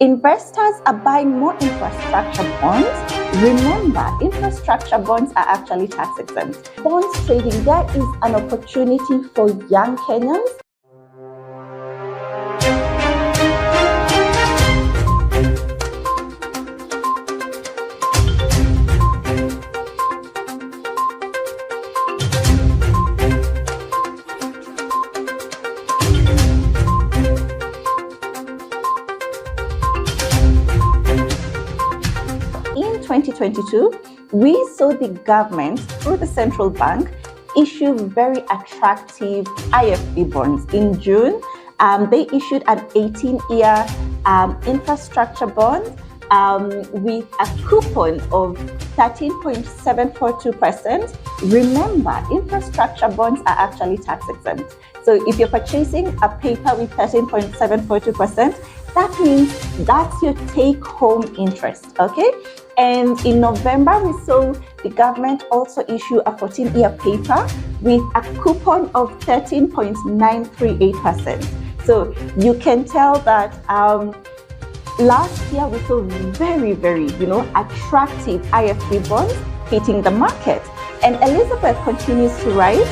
Investors are buying more infrastructure bonds. Remember, infrastructure bonds are actually tax exempt. Bonds trading, there is an opportunity for young Kenyans. In 2022, we saw the government, through the central bank, issue very attractive IFB bonds. In June, they issued an 18-year infrastructure bond with a coupon of 13.742%. Remember, infrastructure bonds are actually tax exempt. So if you're purchasing a paper with 13.742%, that means that's your take-home interest, okay? And in November, we saw the government also issue a 14-year paper with a coupon of 13.938%. So you can tell that last year we saw very, attractive IFB bonds hitting the market. And Elizabeth continues to write,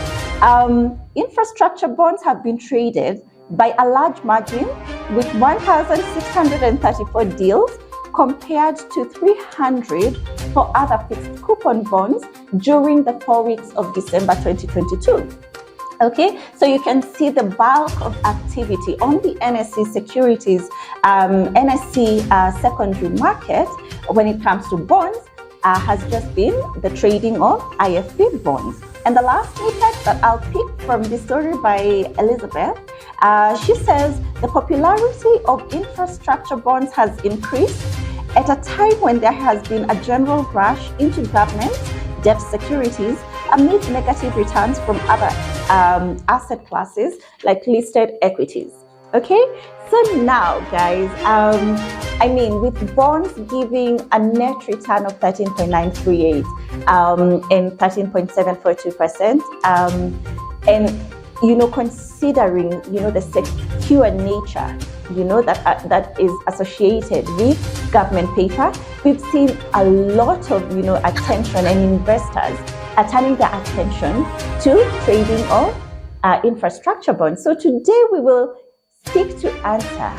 infrastructure bonds have been traded by a large margin with 1,634 deals compared to 300 for other fixed coupon bonds during the 4 weeks of December 2022. Okay, so you can see the bulk of activity on the NSE securities, NSE secondary market when it comes to bonds has just been the trading of IFB bonds. And the last snippet that I'll pick from the story by Elizabeth, she says the popularity of infrastructure bonds has increased at a time when there has been a general rush into government debt securities amid negative returns from other asset classes like listed equities. Okay, so now guys, with bonds giving a net return of 13.938 and 13.742%, and considering the secure nature that is associated with government paper, we've seen a lot of attention, and investors are turning their attention to trading of infrastructure bonds. So today we will seek to answer,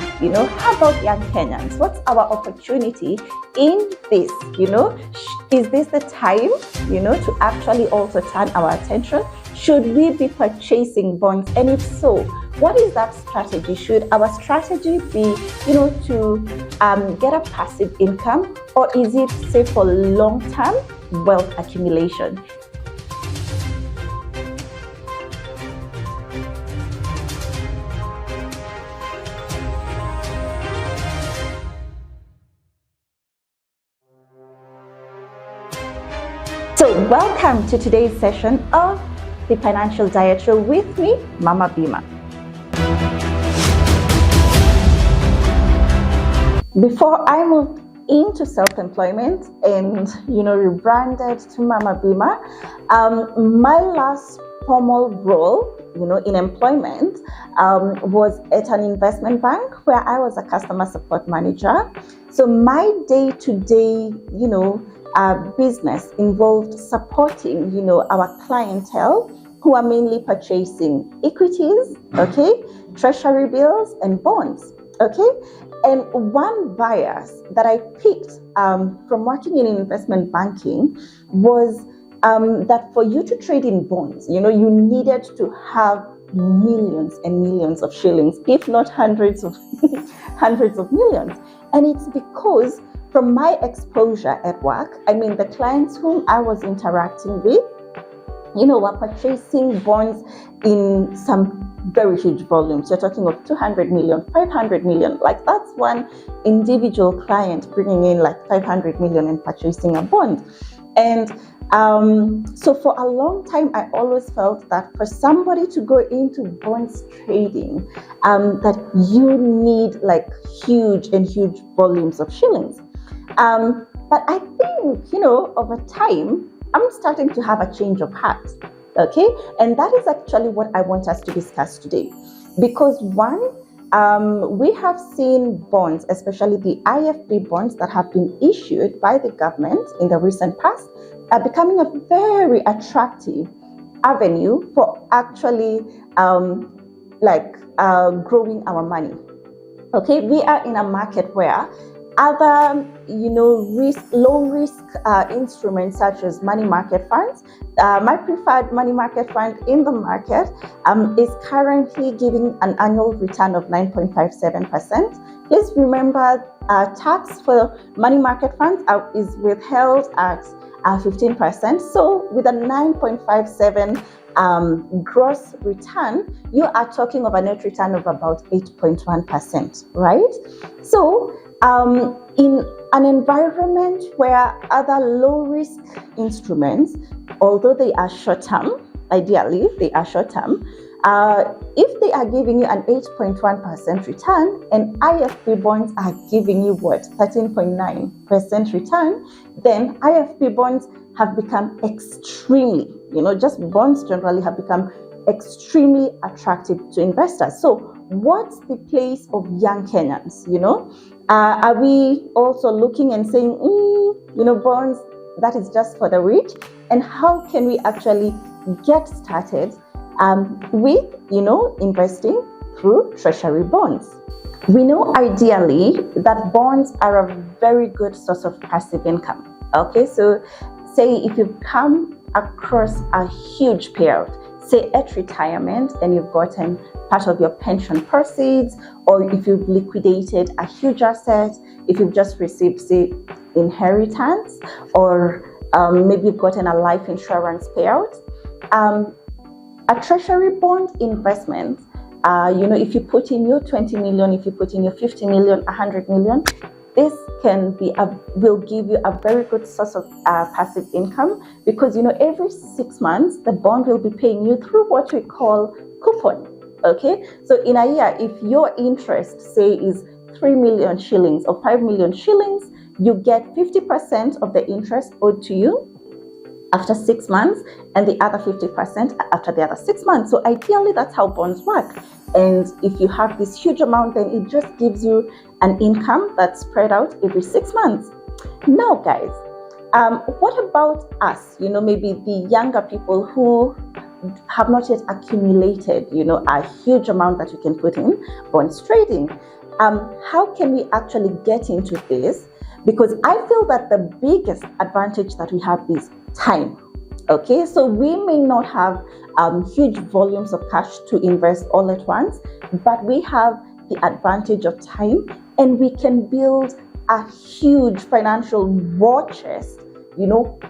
how about young Kenyans? What's our opportunity in this? Is this the time, to actually also turn our attention? Should we be purchasing bonds? And if so, what is that strategy? Should our strategy be, to get a passive income, or is it, say, for long-term wealth accumulation? So welcome to today's session of the Financial Diet Show with me, Mama Bima. Before I moved into self-employment and rebranded to Mama Bima, my last formal role in employment was at an investment bank where I was a customer support manager. So my day-to-day business involved supporting our clientele who are mainly purchasing equities, okay, treasury bills and bonds, okay. And one bias that I picked from working in investment banking was that for you to trade in bonds, you needed to have millions and millions of shillings, if not hundreds of millions. And it's because from my exposure at work, the clients whom I was interacting with, were purchasing bonds in some very huge volumes. You're talking of 200 million, 500 million. Like, that's one individual client bringing in like 500 million and purchasing a bond. And so for a long time, I always felt that for somebody to go into bonds trading, that you need like huge volumes of shillings. But I think, over time, I'm starting to have a change of heart, okay? And that is actually what I want us to discuss today. Because one, we have seen bonds, especially the IFB bonds that have been issued by the government in the recent past, are becoming a very attractive avenue for actually growing our money. Okay, we are in a market where other, low risk instruments such as money market funds. My preferred money market fund in the market is currently giving an annual return of 9.57%. Please remember, tax for money market funds is withheld at 15%. So with a 9.57 gross return, you are talking of a net return of about 8.1%, right? So in an environment where other low risk instruments, although they are short term, ideally they are short term, if they are giving you an 8.1% return and IFB bonds are giving you 13.9% return, then IFB bonds have become extremely, just bonds generally have become extremely attractive to investors. So what's the place of young Kenyans? Are we also looking and saying, bonds, that is just for the rich? And how can we actually get started with, investing through Treasury bonds? We know ideally that bonds are a very good source of passive income. Okay, so say if you've come across a huge payout, say at retirement, and you've gotten part of your pension proceeds, or if you've liquidated a huge asset, if you've just received, say, inheritance, or maybe you've gotten a life insurance payout, a treasury bond investment, if you put in your 20 million, if you put in your 50 million, 100 million, this will give you a very good source of passive income, because every 6 months the bond will be paying you through what we call coupon. Okay, so in a year, if your interest, say, is 3 million shillings or 5 million shillings, you get 50% of the interest owed to you after 6 months, and the other 50% after the other 6 months. So ideally, that's how bonds work. And if you have this huge amount, then it just gives you an income that's spread out every 6 months. Now, guys, what about us? Maybe the younger people who have not yet accumulated, a huge amount that you can put in bonds trading. How can we actually get into this? Because I feel that the biggest advantage that we have is time. Okay, so we may not have huge volumes of cash to invest all at once, but we have the advantage of time, and we can build a huge financial war chest,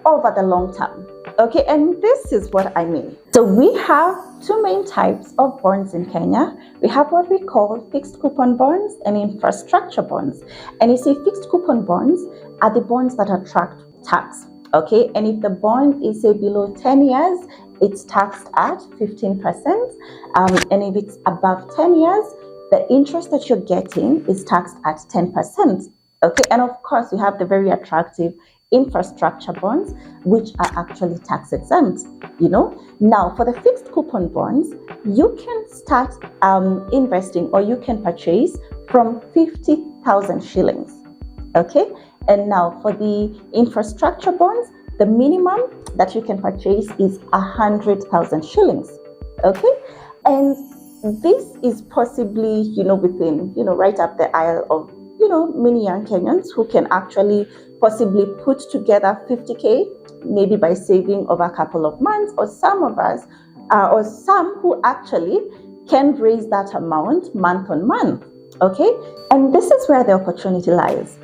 over the long term. Okay, and this is what I mean. So we have two main types of bonds in Kenya. We have what we call fixed coupon bonds and infrastructure bonds. And you see, fixed coupon bonds are the bonds that attract tax. Okay, and if the bond is, say, below 10 years, it's taxed at 15%. And if it's above 10 years, the interest that you're getting is taxed at 10%. Okay, and of course, you have the very attractive infrastructure bonds, which are actually tax exempt. Now for the fixed coupon bonds, you can start investing, or you can purchase from 50,000 shillings. Okay, and now for the infrastructure bonds, the minimum that you can purchase is 100,000 shillings. Okay, and this is possibly within right up the aisle of many young Kenyans who can actually possibly put together 50K, maybe by saving over a couple of months, or some of us, or some who actually can raise that amount month on month. Okay, and this is where the opportunity lies.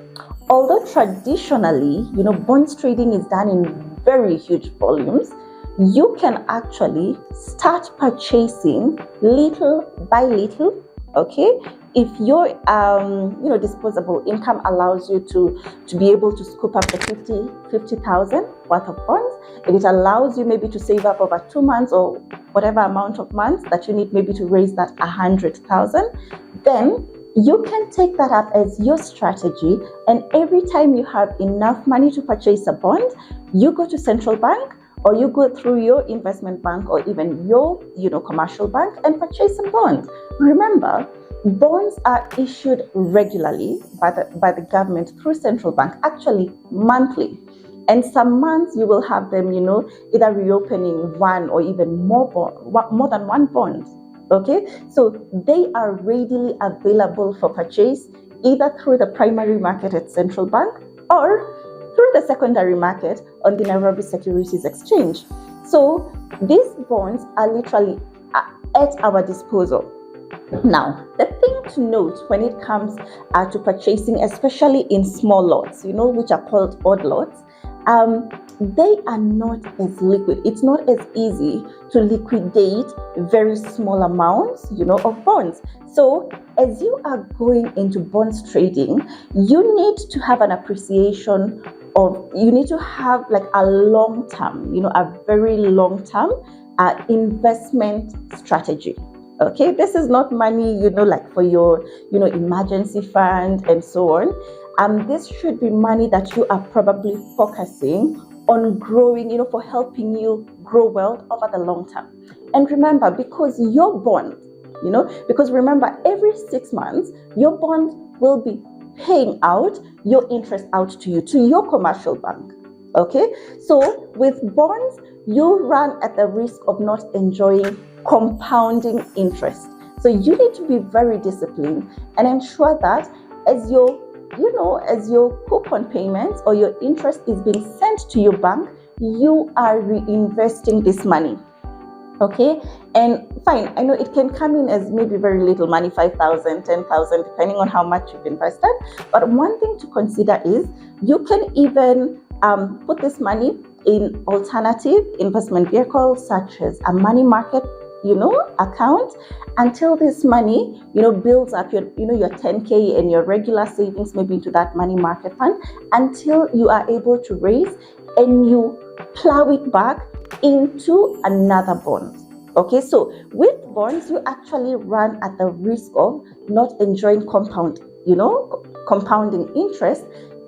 Although traditionally, bonds trading is done in very huge volumes, you can actually start purchasing little by little. Okay, if your disposable income allows you to be able to scoop up the 50,000 worth of bonds, if it allows you maybe to save up over 2 months or whatever amount of months that you need maybe to raise that 100,000, then you can take that up as your strategy. And every time you have enough money to purchase a bond, you go to central bank, or you go through your investment bank, or even your commercial bank, and purchase a bond. Remember, Bonds are issued regularly by the government through central bank, actually monthly. And some months you will have them, either reopening one or even more than one bond. Okay, so they are readily available for purchase either through the primary market at central bank or through the secondary market on the Nairobi Securities Exchange. So these bonds are literally at our disposal. Now, the thing to note when it comes to purchasing, especially in small lots, which are called odd lots, they are not as liquid. It's not as easy to liquidate very small amounts, of bonds. So as you are going into bonds trading, you need to have an appreciation you need to have like a long term, a very long term investment strategy. Okay, this is not money, like for your, emergency fund and so on. This should be money that you are probably focusing on growing, for helping you grow wealth over the long term. And remember, because your bond, because remember, every 6 months, your bond will be paying out your interest out to you, to your commercial bank. Okay, so with bonds, you run at the risk of not enjoying compounding interest. So you need to be very disciplined and ensure that as your coupon payments or your interest is being sent to your bank, you are reinvesting this money. Okay, and fine, I know it can come in as maybe very little money, 5,000, 10,000, depending on how much you've invested. But one thing to consider is you can even put this money in alternative investment vehicles such as a money market account until this money builds up your 10K and your regular savings maybe into that money market fund until you are able to raise and you plow it back into another bond. Okay, so with bonds you actually run at the risk of not enjoying compounding interest.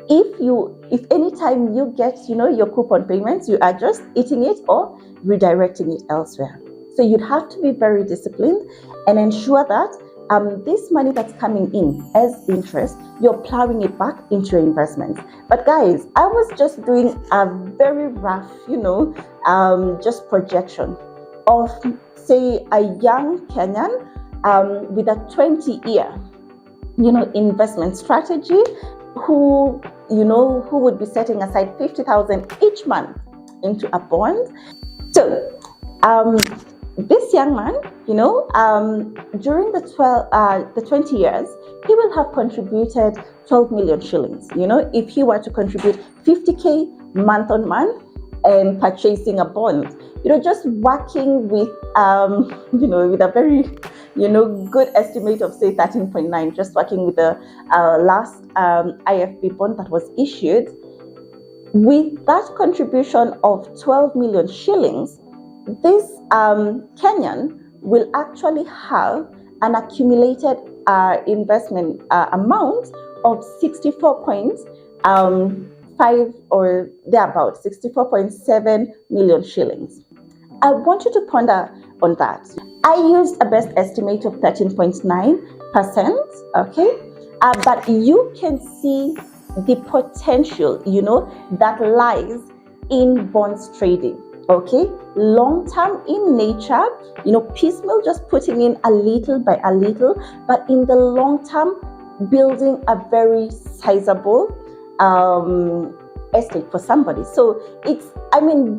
If anytime you get your coupon payments, you are just eating it or redirecting it elsewhere. So you'd have to be very disciplined and ensure that this money that's coming in as interest, you're plowing it back into your investments. But guys, I was just doing a very rough, just projection of, say, a young Kenyan with a 20-year, investment strategy who would be setting aside 50,000 each month into a bond. So, this young man, during the 20 years, he will have contributed 12 million shillings. If he were to contribute 50K month on month and purchasing a bond, just working with, with a very, good estimate of say 13.9, just working with the last IFB bond that was issued, with that contribution of 12 million shillings, this Kenyan will actually have an accumulated investment amount of 64.5 or thereabout, 64.7 million shillings. I want you to ponder on that. I used a best estimate of 13.9%, okay? But you can see the potential, that lies in bonds trading. Okay, long term in nature, piecemeal, just putting in a little by a little, but in the long term, building a very sizable estate for somebody. So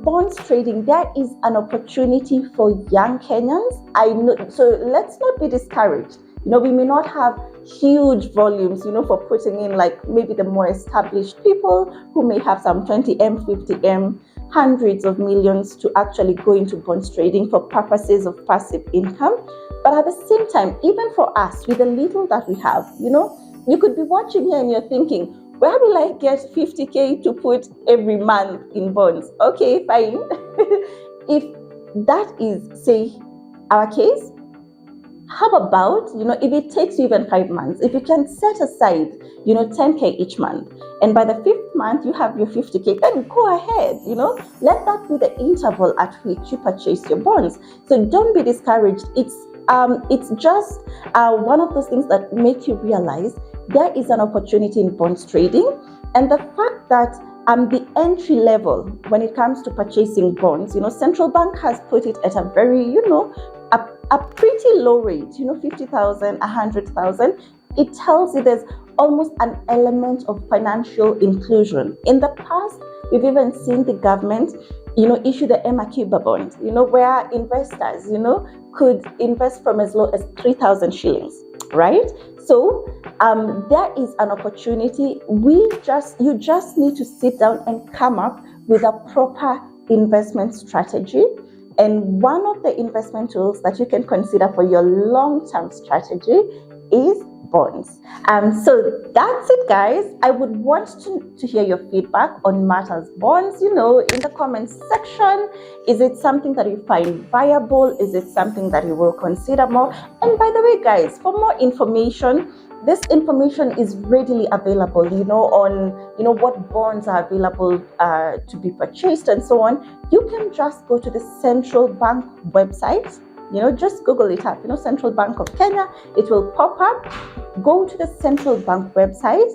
bonds trading, there is an opportunity for young Kenyans. I know, so let's not be discouraged. We may not have huge volumes, for putting in like maybe the more established people who may have some 20M, 50M, hundreds of millions to actually go into bonds trading for purposes of passive income. But at the same time, even for us, with the little that we have, you could be watching here and you're thinking, where will I get 50K to put every month in bonds? Okay, fine. If that is, say, our case, how about, if it takes you even 5 months, if you can set aside, 10K each month, and by the 5th month you have your 50K, then go ahead, let that be the interval at which you purchase your bonds. So don't be discouraged. It's it's just one of those things that make you realize there is an opportunity in bonds trading, and the fact that the entry level when it comes to purchasing bonds, central bank has put it at a very, a pretty low rate, 50,000, 100,000. It tells you there's almost an element of financial inclusion. In the past, we've even seen the government, issue the Cuba bond, where investors, could invest from as low as 3,000 shillings, right? So there is an opportunity. You just need to sit down and come up with a proper investment strategy. And one of the investment tools that you can consider for your long-term strategy is bonds. So that's it, guys. I would want to hear your feedback on matters bonds, in the comments section. Is it something that you find viable? Is it something that you will consider more? And by the way, guys, for more information, this information is readily available, on, what bonds are available to be purchased and so on. You can just go to the central bank website. Just Google it up, Central Bank of Kenya. It will pop up. Go to the Central Bank website,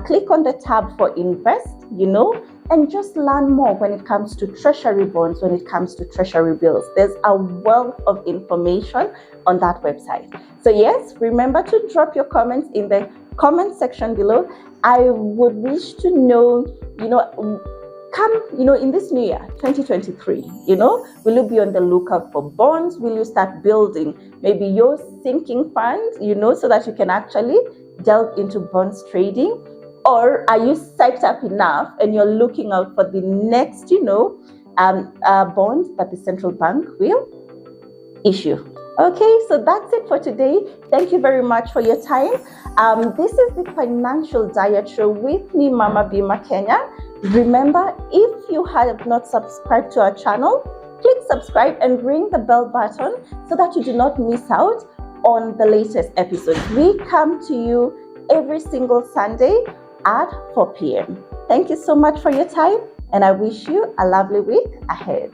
click on the tab for invest, and just learn more when it comes to treasury bonds, when it comes to treasury bills. There's a wealth of information on that website. So yes, remember to drop your comments in the comment section below. I would wish to know, come, in this new year, 2023, will you be on the lookout for bonds? Will you start building maybe your sinking fund, so that you can actually delve into bonds trading? Or are you psyched up enough and you're looking out for the next, bond that the central bank will issue? Okay, so that's it for today. Thank you very much for your time. This is the Financial Diet Show with me, Mama Bima Kenya. Remember, if you have not subscribed to our channel, click subscribe and ring the bell button so that you do not miss out on the latest episodes. We come to you every single Sunday at 4 p.m. Thank you so much for your time, and I wish you a lovely week ahead.